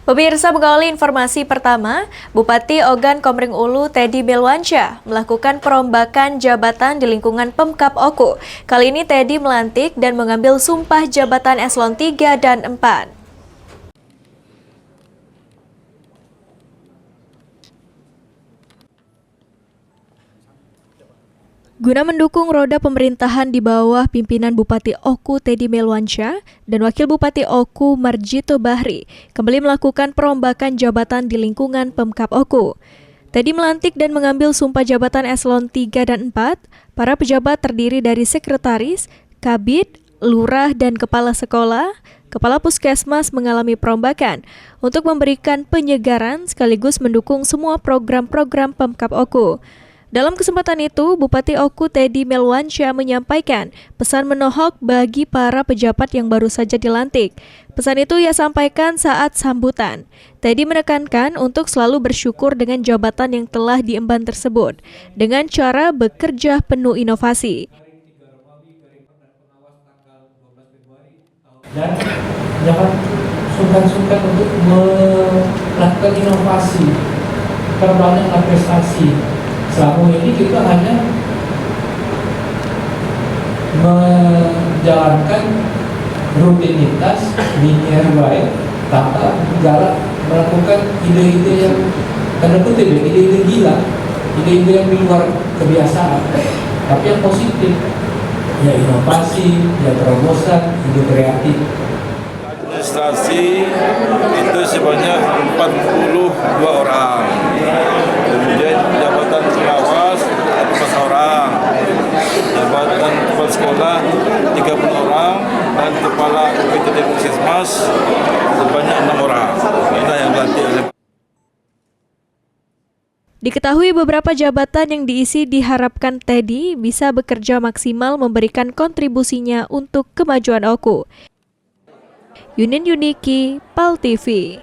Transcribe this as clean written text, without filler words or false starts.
Pemirsa, mengawali informasi pertama, Bupati Ogan Komering Ulu Teddy Melwansyah melakukan perombakan jabatan di lingkungan Pemkab Oku. Kali ini Teddy melantik dan mengambil sumpah jabatan eselon 3 dan 4. Guna mendukung roda pemerintahan di bawah pimpinan Bupati Oku Teddy Melwansyah dan Wakil Bupati Oku Marjito Bahri kembali melakukan perombakan jabatan di lingkungan Pemkab Oku. Teddy melantik dan mengambil sumpah jabatan eselon 3 dan 4. Para pejabat terdiri dari sekretaris, kabid, lurah, dan kepala sekolah. Kepala Puskesmas mengalami perombakan untuk memberikan penyegaran sekaligus mendukung semua program-program Pemkab Oku. Dalam kesempatan itu, Bupati Oku Teddy Melwansyah menyampaikan pesan menohok bagi para pejabat yang baru saja dilantik. Pesan itu ia sampaikan saat sambutan. Teddy menekankan untuk selalu bersyukur dengan jabatan yang telah diemban tersebut, dengan cara bekerja penuh inovasi. Dan jangan sungkan-sungkan untuk melakukan inovasi, perbanyaklah prestasi. Selama ini kita hanya menjalankan rutinitas linear baik tanpa galak melakukan ide-ide yang tanda kutip, ide-ide gila, ide-ide yang di luar kebiasaan, tapi yang positif, ya inovasi, ya terobosan, ide kreatif. Administrasi itu sebanyak 42 orang. Kemudian jabatan pengawas 14 orang, jabatan kepala sekolah 30 orang, dan kepala PTT Puskesmas sebanyak 6 orang. Inilah yang dilantik oleh. Diketahui beberapa jabatan yang diisi diharapkan Teddy bisa bekerja maksimal memberikan kontribusinya untuk kemajuan Oku. Yunin Yuniki, PAL TV.